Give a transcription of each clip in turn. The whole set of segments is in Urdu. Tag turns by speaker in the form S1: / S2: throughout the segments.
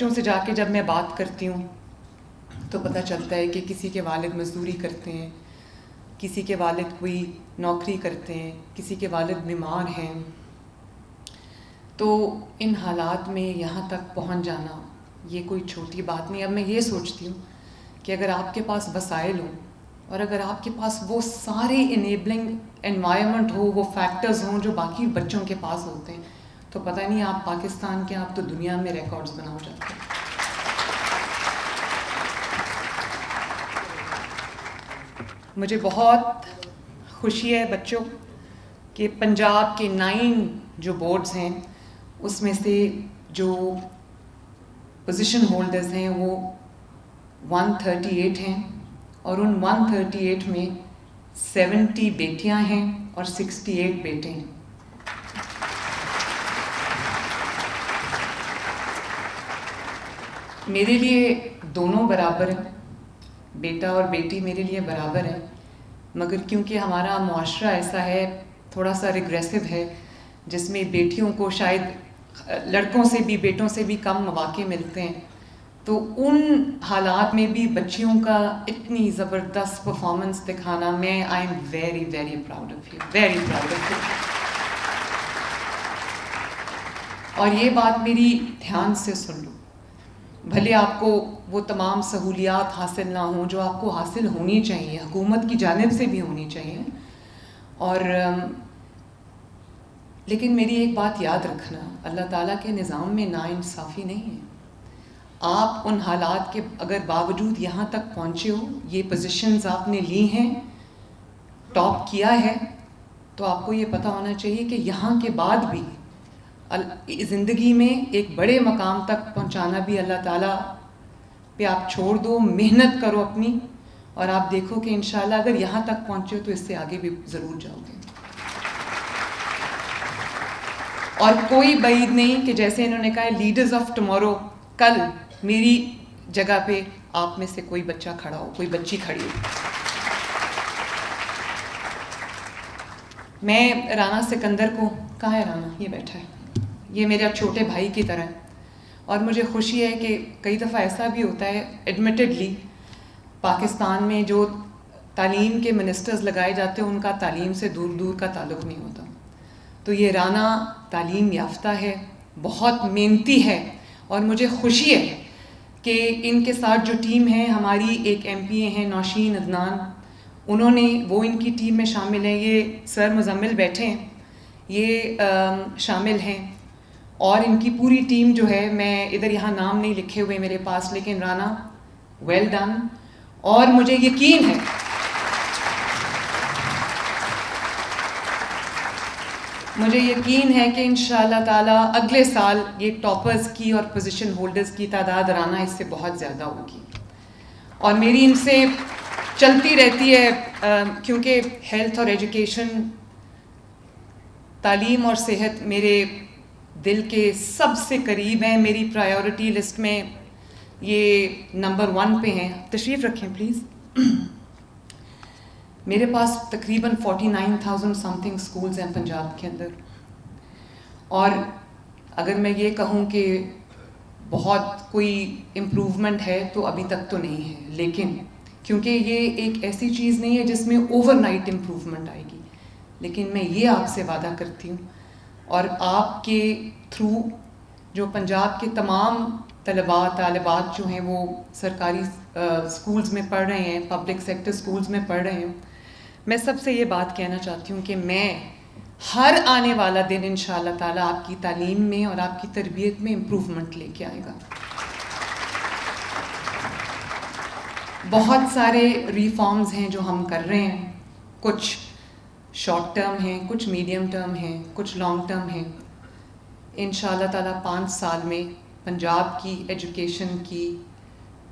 S1: بچوں سے جا کے جب میں بات کرتی ہوں تو پتہ چلتا ہے کہ کسی کے والد مزدوری کرتے ہیں، کسی کے والد کوئی نوکری کرتے ہیں، کسی کے والد بیمار ہیں. تو ان حالات میں یہاں تک پہنچ جانا یہ کوئی چھوٹی بات نہیں. اب میں یہ سوچتی ہوں کہ اگر آپ کے پاس وسائل ہوں اور اگر آپ کے پاس وہ سارے انیبلنگ انوائرمنٹ ہو، وہ فیکٹرز ہوں جو باقی بچوں کے پاس ہوتے ہیں، تو پتہ نہیں آپ پاکستان کے، آپ تو دنیا میں ریکارڈز بنا جاتے ہیں. مجھے بہت خوشی ہے بچوں کہ پنجاب کے 9 جو بورڈز ہیں اس میں سے جو پوزیشن ہولڈرز ہیں وہ 138 ہیں، اور ان 138 میں 70 بیٹیاں ہیں اور 68 بیٹے ہیں. میرے لیے دونوں برابر ہیں، بیٹا اور بیٹی میرے لیے برابر ہیں، مگر کیونکہ ہمارا معاشرہ ایسا ہے، تھوڑا سا ریگریسو ہے، جس میں بیٹیوں کو شاید لڑکوں سے بھی، بیٹوں سے بھی کم مواقع ملتے ہیں، تو ان حالات میں بھی بچیوں کا اتنی زبردست پرفارمنس دکھانا، میں I am very very proud of you, very proud of you. اور یہ بات میری دھیان سے سن لو، بھلے آپ کو وہ تمام سہولیات حاصل نہ ہوں جو آپ کو حاصل ہونی چاہیے، حکومت کی جانب سے بھی ہونی چاہیے، اور لیکن میری ایک بات یاد رکھنا، اللہ تعالیٰ کے نظام میں ناانصافی نہیں ہے. آپ ان حالات کے اگر باوجود یہاں تک پہنچے ہو، یہ پوزیشنز آپ نے لی ہیں، ٹاپ کیا ہے، تو آپ کو یہ پتہ ہونا چاہیے کہ یہاں کے بعد بھی زندگی میں ایک بڑے مقام تک پہنچانا بھی اللہ تعالیٰ پہ آپ چھوڑ دو، محنت کرو اپنی، اور آپ دیکھو کہ انشاءاللہ اگر یہاں تک پہنچے ہو تو اس سے آگے بھی ضرور جاؤ گے. اور کوئی بعید نہیں کہ جیسے انہوں نے کہا لیڈرز آف ٹمورو، کل میری جگہ پہ آپ میں سے کوئی بچہ کھڑا ہو، کوئی بچی کھڑی ہو. میں رانا سکندر کو، کہاں ہے رانا؟ یہ بیٹھا ہے، یہ میرا چھوٹے بھائی کی طرح ہے، اور مجھے خوشی ہے کہ کئی دفعہ ایسا بھی ہوتا ہے ایڈمیٹڈلی پاکستان میں جو تعلیم کے منسٹرز لگائے جاتے ہیں ان کا تعلیم سے دور دور کا تعلق نہیں ہوتا. تو یہ رانا تعلیم یافتہ ہے، بہت محنتی ہے، اور مجھے خوشی ہے کہ ان کے ساتھ جو ٹیم ہے، ہماری ایک ایم پی اے ہیں نوشین عدنان، انہوں نے، وہ ان کی ٹیم میں شامل ہیں. یہ سر مزمل بیٹھے ہیں، یہ شامل ہیں، اور ان کی پوری ٹیم جو ہے، میں ادھر یہاں نام نہیں لکھے ہوئے میرے پاس، لیکن رانا ویل ڈن. اور مجھے یقین ہے کہ انشاءاللہ تعالیٰ اگلے سال یہ ٹاپرز کی اور پوزیشن ہولڈرز کی تعداد رانا اس سے بہت زیادہ ہوگی. اور میری ان سے چلتی رہتی ہے، کیونکہ ہیلتھ اور ایجوکیشن، تعلیم اور صحت میرے دل کے سب سے قریب ہیں، میری پرائیورٹی لسٹ میں یہ نمبر 1 پہ ہیں. تشریف رکھیں پلیز. میرے پاس تقریباً 49,000 سم تھنگ اسکولز ہیں پنجاب کے اندر، اور اگر میں یہ کہوں کہ بہت کوئی امپروومنٹ ہے تو ابھی تک تو نہیں ہے، لیکن کیونکہ یہ ایک ایسی چیز نہیں ہے جس میں اوور نائٹ امپروومنٹ آئے گی، لیکن میں یہ آپ سے وعدہ کرتی ہوں، اور آپ کے تھرو جو پنجاب کے تمام طلباء طالبات جو ہیں وہ سرکاری اسکولز میں پڑھ رہے ہیں، پبلک سیکٹر اسکولز میں پڑھ رہے ہیں، میں سب سے یہ بات کہنا چاہتی ہوں کہ میں ہر آنے والا دن انشاءاللہ تعالیٰ آپ کی تعلیم میں اور آپ کی تربیت میں امپروومنٹ لے کے آئے گا. بہت سارے ریفارمز ہیں جو ہم کر رہے ہیں، کچھ شارٹ ٹرم ہیں، کچھ میڈیم ٹرم ہیں، کچھ لانگ ٹرم ہیں. انشاءاللہ تعالیٰ 5 سال میں پنجاب کی ایجوکیشن کی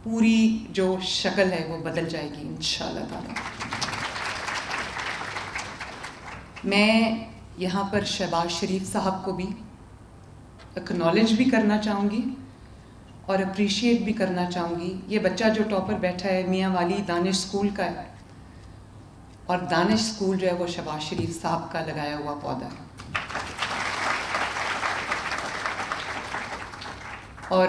S1: پوری جو شکل ہے وہ بدل جائے گی انشاءاللہ تعالیٰ. میں یہاں پر شہباز شریف صاحب کو بھی اکنالج بھی کرنا چاہوں گی اور اپریشیٹ بھی کرنا چاہوں گی. یہ بچہ جو ٹاپر بیٹھا ہے میاں والی دانش اسکول کا ہے، اور دانش اسکول جو ہے وہ شہباز شریف صاحب کا لگایا ہوا پودا ہے. اور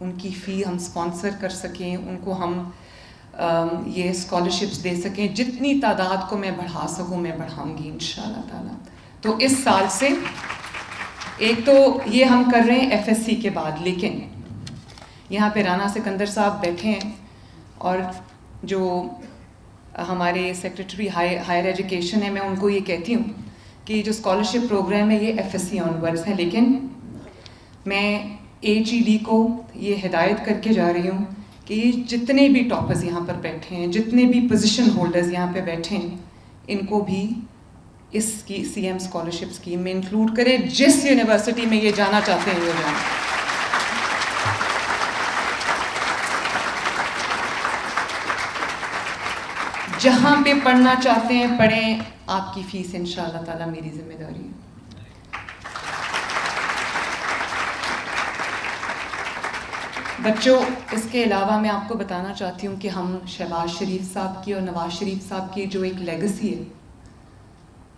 S1: ان کی فی ہم اسپانسر کر سکیں, ان کو ہم یہ اسکالرشپس دے سکیں. جتنی تعداد کو میں بڑھا سکوں میں بڑھاؤں گی انشاءاللہ تعالیٰ. تو اس سال سے ایک تو یہ ہم کر رہے ہیں ایف ایس سی کے بعد, لیکن یہاں پہ رانا سکندر صاحب بیٹھے ہیں اور جو ہمارے سیکریٹری ہائر ایجوکیشن ہے, میں ان کو یہ کہتی ہوں کہ یہ جو اسکالرشپ پروگرام ہے یہ F S C onwards ہے, لیکن میں ایچ ای ڈی کو یہ ہدایت کر کے جا رہی ہوں کہ یہ جتنے بھی ٹاپرز یہاں پر بیٹھے ہیں, جتنے بھی پوزیشن ہولڈرز یہاں پہ بیٹھے ہیں, ان کو بھی اس کی سی ایم اسکالرشپ اسکیم میں انکلوڈ کرے. جس یونیورسٹی میں یہ جانا چاہتے ہیں وہ جائیں. جہاں پہ پڑھنا چاہتے ہیں پڑھیں, آپ کی فیس انشاءاللہ تعالیٰ میری ذمہ داری ہے. بچوں, اس کے علاوہ میں آپ کو بتانا چاہتی ہوں کہ ہم شہباز شریف صاحب کی اور نواز شریف صاحب کی جو ایک لیگسی ہے,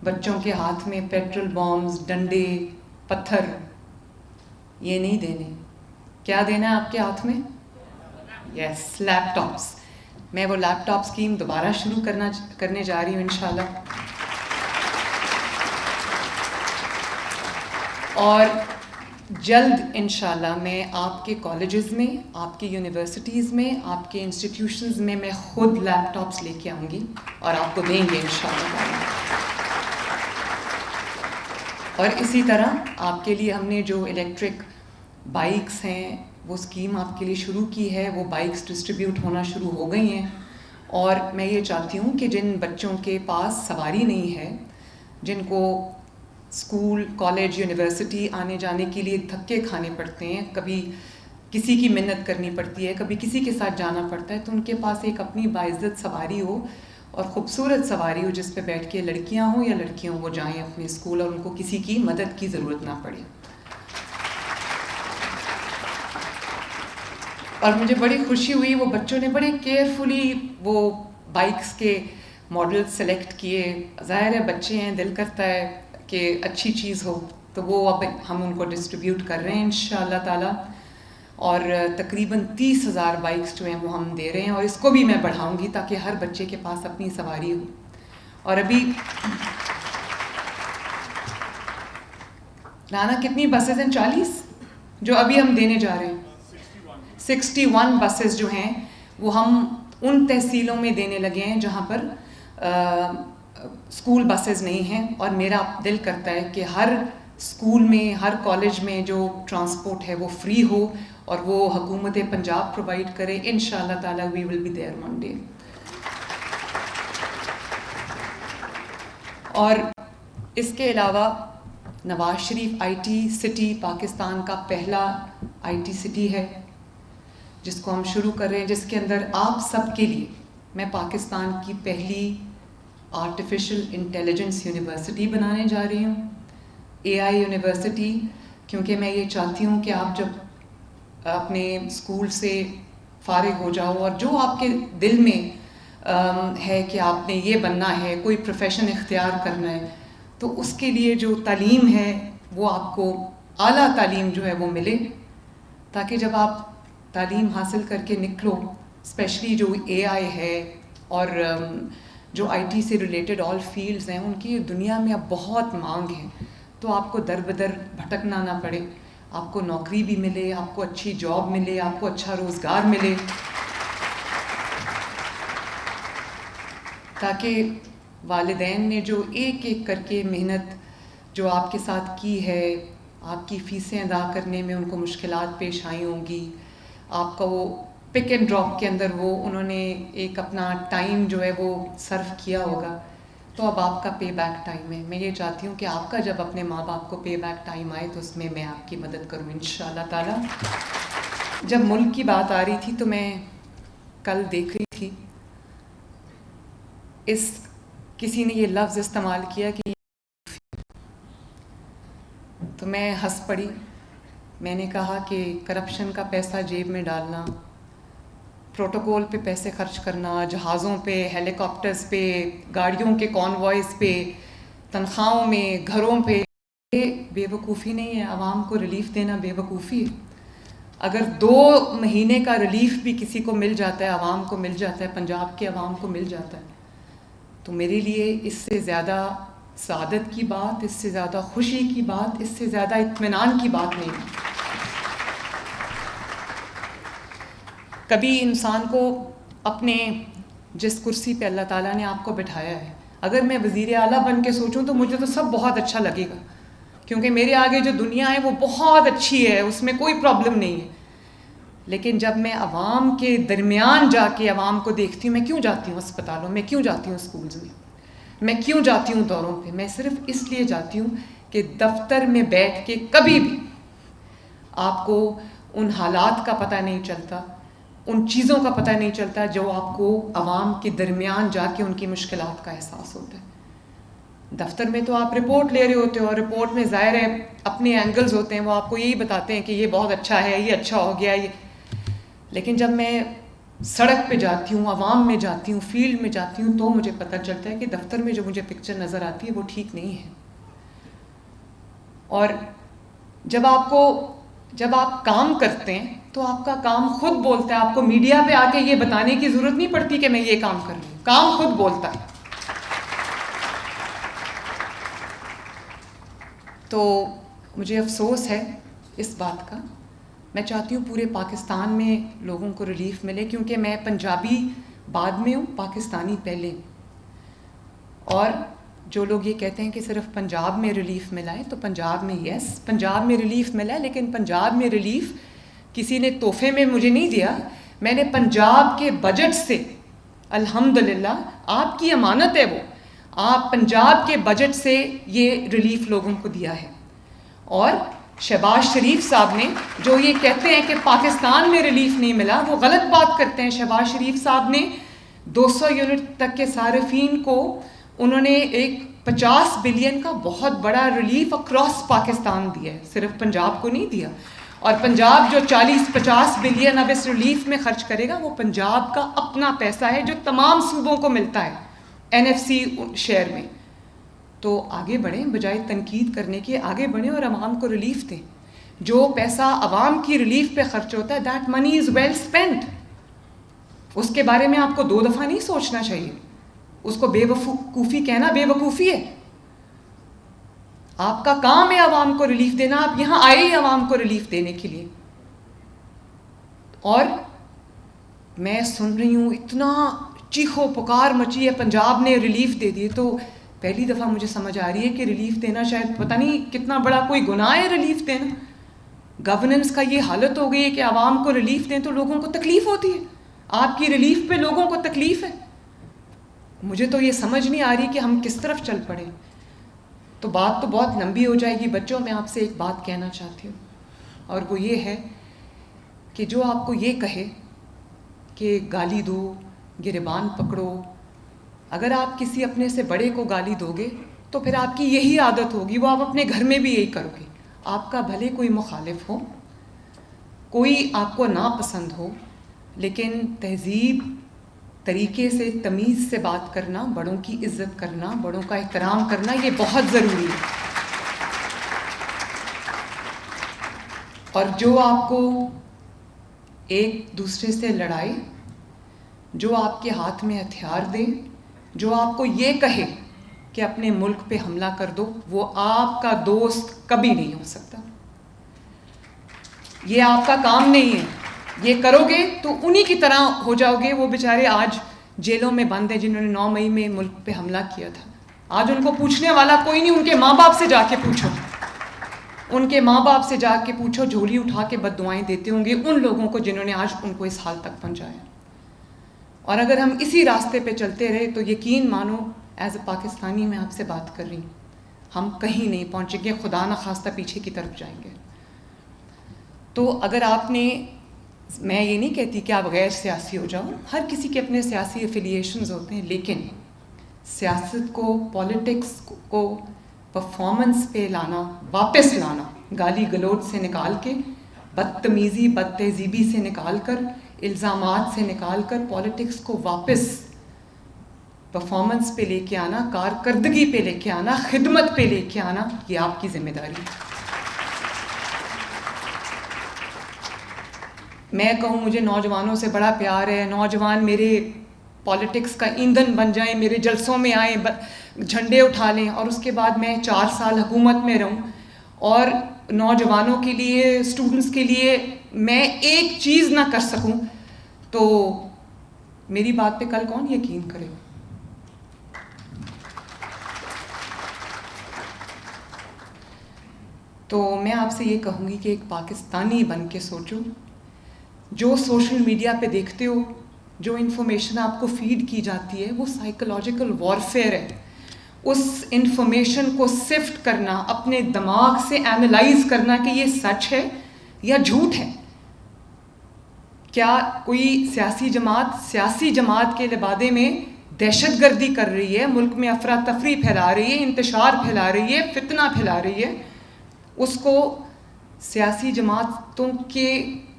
S1: بچوں کے ہاتھ میں پیٹرول بامز, ڈنڈے, پتھر یہ نہیں دینے. کیا دینا ہے آپ کے ہاتھ میں؟ یس, لیپ ٹاپس. میں وہ لیپ ٹاپ اسکیم دوبارہ شروع کرنے جا رہی ہوں انشاءاللہ. اور جلد انشاءاللہ میں آپ کے کالجز میں, آپ کی یونیورسٹیز میں, آپ کے انسٹیٹیوشنز میں خود لیپ ٹاپس لے کے آؤں گی اور آپ کو دیں گے انشاءاللہ. اور اسی طرح آپ کے لیے ہم نے جو الیکٹرک بائکس ہیں وہ اسکیم آپ کے لیے شروع کی ہے. وہ بائکس ڈسٹریبیوٹ ہونا شروع ہو گئی ہیں, اور میں یہ چاہتی ہوں کہ جن بچوں کے پاس سواری نہیں ہے, جن کو اسکول, کالج, یونیورسٹی آنے جانے کے لیے دھکے کھانے پڑتے ہیں, کبھی کسی کی منت کرنی پڑتی ہے, کبھی کسی کے ساتھ جانا پڑتا ہے, تو ان کے پاس ایک اپنی باعزت سواری ہو اور خوبصورت سواری ہو جس پہ بیٹھ کے لڑکیاں ہوں یا لڑکے ہوں وہ جائیں اپنے اسکول اور ان کو کسی کی مدد کی ضرورت نہ پڑے. اور مجھے بڑی خوشی ہوئی, وہ بچوں نے بڑے کیئرفلی وہ بائکس کے ماڈل سلیکٹ کیے. ظاہر ہے بچے ہیں, دل کرتا ہے کہ اچھی چیز ہو, تو وہ اب ہم ان کو ڈسٹریبیوٹ کر رہے ہیں انشاءاللہ تعالیٰ. اور تقریباً 30,000 بائکس جو ہیں وہ ہم دے رہے ہیں, اور اس کو بھی میں بڑھاؤں گی تاکہ ہر بچے کے پاس اپنی سواری ہو. اور ابھی رانا کتنی بسز ہیں؟ 40 جو ابھی ہم دینے جا رہے ہیں. 61 بسز جو ہیں وہ ہم ان تحصیلوں میں دینے لگے ہیں جہاں پر اسکول بسز نہیں ہیں, اور میرا دل کرتا ہے کہ ہر اسکول میں, ہر کالج میں جو ٹرانسپورٹ ہے وہ فری ہو اور وہ حکومت پنجاب پرووائڈ کرے. انشاءاللہ تعالیٰ we will be there one day. اور اس کے علاوہ نواز شریف آئی ٹی سٹی پاکستان کا پہلا آئی ٹی سٹی ہے جس کو ہم شروع کر رہے ہیں, جس کے اندر آپ سب کے لیے میں پاکستان کی پہلی آرٹیفیشل انٹیلیجنس یونیورسٹی بنانے جا رہی ہوں, اے آئی یونیورسٹی. کیونکہ میں یہ چاہتی ہوں کہ آپ جب اپنے اسکول سے فارغ ہو جاؤ اور جو آپ کے دل میں ہے کہ آپ نے یہ بننا ہے, کوئی پروفیشن اختیار کرنا ہے, تو اس کے لیے جو تعلیم ہے وہ آپ کو اعلیٰ تعلیم جو ہے وہ ملے, تاکہ جب آپ تعلیم حاصل کر کے نکلو, اسپیشلی جو اے آئی ہے اور جو آئی ٹی سے ریلیٹڈ آل فیلڈز ہیں, ان کی دنیا میں اب بہت مانگ ہے, تو آپ کو در بدر بھٹکنا نہ پڑے, آپ کو نوکری بھی ملے, آپ کو اچھی جاب ملے, آپ کو اچھا روزگار ملے, تاکہ والدین نے جو ایک ایک کر کے محنت جو آپ کے ساتھ کی ہے, آپ کی فیسیں ادا کرنے میں ان کو مشکلات پیش آئی ہوں گی, آپ کا وہ پک اینڈ ڈراپ کے اندر وہ انہوں نے ایک اپنا ٹائم جو ہے وہ صرف کیا ہوگا, تو اب آپ کا پے بیک ٹائم ہے. میں یہ چاہتی ہوں کہ آپ کا جب اپنے ماں باپ کو پے بیک ٹائم آئے تو اس میں میں آپ کی مدد کروں انشاءاللہ تعالیٰ. جب ملک کی بات آ رہی تھی تو میں کل دیکھ رہی تھی, کسی نے یہ لفظ استعمال کیا کہ, تو میں ہنس پڑی. میں نے کہا کہ کرپشن کا پیسہ جیب میں ڈالنا, پروٹوکول پہ پیسے خرچ کرنا, جہازوں پہ, ہیلی کاپٹرز پہ, گاڑیوں کے کانوائز پہ, تنخواہوں میں, گھروں پہ, یہ بے وقوفی نہیں ہے. عوام کو ریلیف دینا بے وقوفی ہے. اگر 2 مہینے کا ریلیف بھی کسی کو مل جاتا ہے، عوام کو مل جاتا ہے، پنجاب کے عوام کو مل جاتا ہے، تو میرے لیے اس سے زیادہ سعادت کی بات، اس سے زیادہ خوشی کی بات، اس سے زیادہ اطمینان کی بات نہیں ہے۔ کبھی انسان کو اپنے جس کرسی پہ اللہ تعالیٰ نے آپ کو بٹھایا ہے، اگر میں وزیر اعلیٰ بن کے سوچوں تو مجھے تو سب بہت اچھا لگے گا، کیونکہ میرے آگے جو دنیا ہے وہ بہت اچھی ہے، اس میں کوئی پرابلم نہیں ہے۔ لیکن جب میں عوام کے درمیان جا کے عوام کو دیکھتی ہوں، میں کیوں جاتی ہوں اسپتالوں میں، کیوں جاتی ہوں اسکولز میں کیوں جاتی ہوں دوروں پہ؟ میں صرف اس لیے جاتی ہوں کہ دفتر میں بیٹھ کے کبھی بھی آپ کو ان حالات کا پتہ نہیں چلتا، ان چیزوں کا پتہ نہیں چلتا جو آپ کو عوام کے درمیان جا کے ان کی مشکلات کا احساس ہوتا ہے۔ دفتر میں تو آپ رپورٹ لے رہے ہوتے ہو، اور رپورٹ میں ظاہر ہے اپنے اینگلز ہوتے ہیں، وہ آپ کو یہی بتاتے ہیں کہ یہ بہت اچھا ہے، یہ اچھا ہو گیا، لیکن جب میں سڑک پہ جاتی ہوں، عوام میں جاتی ہوں، فیلڈ میں جاتی ہوں، تو مجھے پتہ چلتا ہے کہ دفتر میں جو مجھے پکچر نظر آتی ہے وہ ٹھیک نہیں ہے۔ اور جب آپ کام کرتے ہیں تو آپ کا کام خود بولتا ہے، آپ کو میڈیا پہ آ کے یہ بتانے کی ضرورت نہیں پڑتی کہ میں یہ کام کر رہی ہوں، کام خود بولتا ہے۔ تو مجھے افسوس ہے اس بات کا، میں چاہتی ہوں پورے پاکستان میں لوگوں کو ریلیف ملے، کیونکہ میں پنجابی بعد میں ہوں، پاکستانی پہلے۔ اور جو لوگ یہ کہتے ہیں کہ صرف پنجاب میں ریلیف ملا ہے، تو پنجاب میں یس پنجاب میں ریلیف ملا ہے، لیکن پنجاب میں ریلیف کسی نے تحفے میں مجھے نہیں دیا، میں نے پنجاب کے بجٹ سے، الحمدللہ آپ کی امانت ہے وہ، آپ پنجاب کے بجٹ سے یہ ریلیف لوگوں کو دیا ہے۔ اور شہباز شریف صاحب نے جو یہ کہتے ہیں کہ پاکستان میں ریلیف نہیں ملا، وہ غلط بات کرتے ہیں۔ شہباز شریف صاحب نے 200 یونٹ تک کے صارفین کو انہوں نے ایک 50 بلین کا بہت بڑا ریلیف اکراس پاکستان دیا ہے، صرف پنجاب کو نہیں دیا۔ اور پنجاب جو 40-50 بلین اب اس ریلیف میں خرچ کرے گا، وہ پنجاب کا اپنا پیسہ ہے جو تمام صوبوں کو ملتا ہے NFC شیئر میں۔ تو آگے بڑھیں، بجائے تنقید کرنے کے آگے بڑھیں اور عوام کو ریلیف دیں۔ جو پیسہ عوام کی ریلیف پہ خرچ ہوتا ہے، that money is well spent. اس کے بارے میں آپ کو 2 دفعہ نہیں سوچنا چاہیے۔ اس کو بے وقوفی کہنا بے وقوفی ہے۔ آپ کا کام ہے عوام کو ریلیف دینا، آپ یہاں آئے ہی عوام کو ریلیف دینے کے لیے۔ اور میں سن رہی ہوں اتنا چیخو پکار مچی ہے، پنجاب نے ریلیف دے دی، تو پہلی دفعہ مجھے سمجھ آ رہی ہے کہ ریلیف دینا شاید پتہ نہیں کتنا بڑا کوئی گناہ ہے ریلیف دینا۔ گورننس کا یہ حالت ہو گئی ہے کہ عوام کو ریلیف دیں تو لوگوں کو تکلیف ہوتی ہے، آپ کی ریلیف پہ لوگوں کو تکلیف ہے۔ مجھے تو یہ سمجھ نہیں آ رہی کہ ہم کس طرف چل پڑیں۔ تو بات تو بہت لمبی ہو جائے گی۔ بچوں، میں آپ سے ایک بات کہنا چاہتی ہوں، اور وہ یہ ہے کہ جو آپ کو یہ کہے کہ گالی دو، گریبان پکڑو، اگر آپ کسی اپنے سے بڑے کو گالی دو گے تو پھر آپ کی یہی عادت ہوگی، وہ آپ اپنے گھر میں بھی یہی کرو گے۔ آپ کا بھلے کوئی مخالف ہو، کوئی آپ کو ناپسند ہو، لیکن تہذیب، طریقے سے، تمیز سے بات کرنا، بڑوں کی عزت کرنا، بڑوں کا احترام کرنا، یہ بہت ضروری ہے۔ اور جو آپ کو ایک دوسرے سے لڑائے، جو آپ کے ہاتھ میں ہتھیار دے، جو آپ کو یہ کہے کہ اپنے ملک پہ حملہ کر دو، وہ آپ کا دوست کبھی نہیں ہو سکتا۔ یہ آپ کا کام نہیں ہے۔ یہ کرو گے تو انہی کی طرح ہو جاؤ گے۔ وہ بیچارے آج جیلوں میں بند ہیں جنہوں نے 9 مئی میں ملک پہ حملہ کیا تھا۔ آج ان کو پوچھنے والا کوئی نہیں، ان کے ماں باپ سے جا کے پوچھو، ان کے ماں باپ سے جا کے پوچھو، جھولی اٹھا کے بد دعائیں دیتے ہوں گے ان لوگوں کو جنہوں نے آج ان کو اس حال تک پہنچایا۔ اور اگر ہم اسی راستے پہ چلتے رہے تو یقین مانو، ایز اے پاکستانی میں آپ سے بات کر رہی ہوں، ہم کہیں نہیں پہنچیں گے، خدا نخواستہ پیچھے کی طرف جائیں گے۔ تو اگر آپ نے، میں یہ نہیں کہتی کہ آپ غیر سیاسی ہو جاؤ، ہر کسی کے اپنے سیاسی افیلیشنز ہوتے ہیں، لیکن سیاست کو، پولیٹکس کو پرفارمنس پہ لانا، واپس لانا، گالی گلوچ سے نکال کے، بدتمیزی، بد تہذیبی سے نکال کر، الزامات سے نکال کر، پولیٹکس کو واپس پرفارمنس پہ لے کے آنا، کارکردگی پہ لے کے آنا، خدمت پہ لے کے آنا، یہ آپ کی ذمہ داری ہے۔ میں کہوں مجھے نوجوانوں سے بڑا پیار ہے، نوجوان میرے پالیٹکس کا ایندھن بن جائیں، میرے جلسوں میں آئیں، جھنڈے اٹھا لیں، اور اس کے بعد میں 4 سال حکومت میں رہوں اور نوجوانوں کے لیے، اسٹوڈنٹس کے لیے میں ایک چیز نہ کر سکوں، تو میری بات پہ کل کون یقین کرے؟ تو میں آپ سے یہ کہوں گی کہ ایک پاکستانی بن کے سوچو. جو سوشل میڈیا پہ دیکھتے ہو، جو انفارمیشن آپ کو فیڈ کی جاتی ہے، وہ سائیکولوجیکل وارفیئر ہے. اس انفارمیشن کو سفٹ کرنا، اپنے دماغ سے اینالائز کرنا کہ یہ سچ ہے یا جھوٹ ہے. کیا کوئی سیاسی جماعت کے لبادے میں دہشت گردی کر رہی ہے، ملک میں افراتفری پھیلا رہی ہے، انتشار پھیلا رہی ہے، فتنہ پھیلا رہی ہے، اس کو سیاسی جماعتوں کے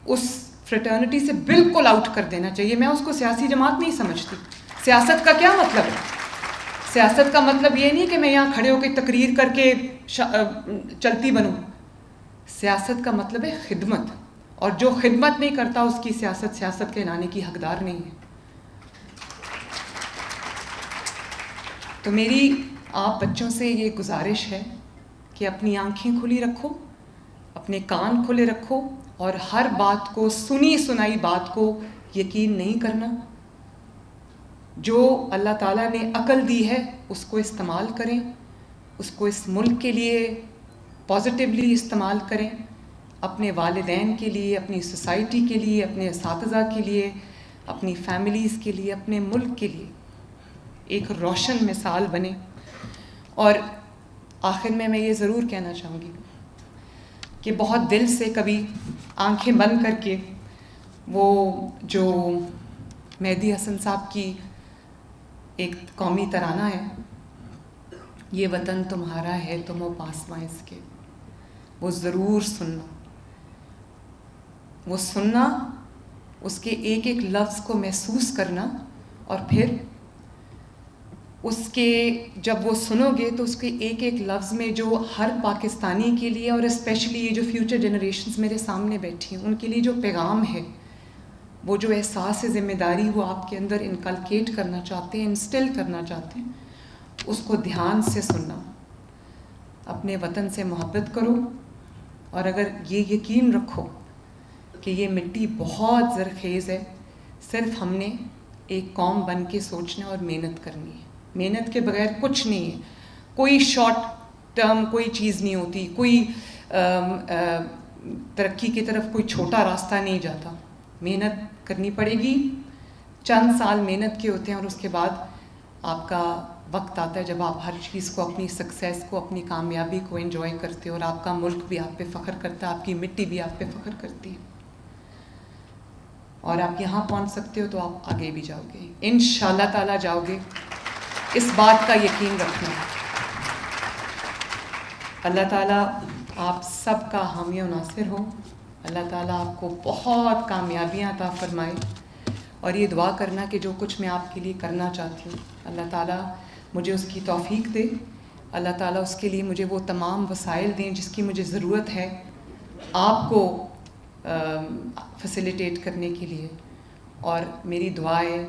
S1: اس فریٹرنٹی سے بالکل آؤٹ کر دینا چاہیے. میں اس کو سیاسی جماعت نہیں سمجھتی. سیاست کا کیا مطلب ہے؟ سیاست کا مطلب یہ نہیں کہ میں یہاں کھڑے ہو کے تقریر کر کے چلتی بنوں. سیاست کا مطلب ہے خدمت، اور جو خدمت نہیں کرتا اس کی سیاست کہلانے کی حقدار نہیں ہے. تو میری آپ بچوں سے یہ گزارش ہے کہ اپنی آنکھیں کھلی رکھو، اپنے کان کھلے رکھو، اور ہر بات کو، سنی سنائی بات کو یقین نہیں کرنا. جو اللہ تعالیٰ نے عقل دی ہے اس کو استعمال کریں، اس کو اس ملک کے لیے پازیٹیولی استعمال کریں، اپنے والدین کے لیے، اپنی سوسائٹی کے لیے، اپنے اساتذہ کے لیے، اپنی فیملیز کے لیے، اپنے ملک کے لیے ایک روشن مثال بنے. اور آخر میں یہ ضرور کہنا چاہوں گی کہ بہت دل سے کبھی آنکھیں بند کر کے وہ جو مہدی حسن صاحب کی ایک قومی ترانہ ہے، یہ وطن تمہارا ہے تم و پاسباں اس کے، وہ ضرور سننا. وہ سننا، اس کے ایک ایک لفظ کو محسوس کرنا، اور پھر اس کے جب وہ سنو گے تو اس کے ایک ایک لفظ میں جو ہر پاکستانی کے لیے، اور اسپیشلی یہ جو فیوچر جنریشنز میرے سامنے بیٹھی ہیں ان کے لیے جو پیغام ہے، وہ جو احساس ذمہ داری وہ آپ کے اندر انکلکیٹ کرنا چاہتے ہیں، انسٹل کرنا چاہتے ہیں، اس کو دھیان سے سننا. اپنے وطن سے محبت کرو، اور اگر یہ یقین رکھو کہ یہ مٹی بہت زرخیز ہے، صرف ہم نے ایک قوم بن کے سوچنا اور محنت کرنی ہے. محنت کے بغیر کچھ نہیں ہے. کوئی شارٹ ٹرم کوئی چیز نہیں ہوتی، کوئی ترقی کی طرف کوئی چھوٹا راستہ نہیں جاتا. محنت کرنی پڑے گی. چند سال محنت کے ہوتے ہیں، اور اس کے بعد آپ کا وقت آتا ہے جب آپ ہر چیز کو، اپنی سکسیس کو، اپنی کامیابی کو انجوائے کرتے ہو، اور آپ کا ملک بھی آپ پہ فخر کرتا ہے، آپ کی مٹی بھی آپ پہ فخر کرتی ہے. اور آپ یہاں پہنچ سکتے ہو تو آپ آگے بھی جاؤ گے، انشاءاللہ تعالیٰ جاؤ گے. اس بات کا یقین رکھنا. اللہ تعالیٰ آپ سب کا حامی و ناصر ہو. اللہ تعالیٰ آپ کو بہت کامیابیاں عطا فرمائے. اور یہ دعا کرنا کہ جو کچھ میں آپ کے لیے کرنا چاہتی ہوں، اللہ تعالیٰ مجھے اس کی توفیق دے. اللہ تعالیٰ اس کے لیے مجھے وہ تمام وسائل دیں جس کی مجھے ضرورت ہے آپ کو فیسیلیٹیٹ کرنے کے لیے. اور میری دعا ہے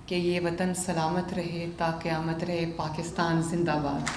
S1: کہ یہ وطن سلامت رہے تا قیامت رہے. پاکستان زندہ باد.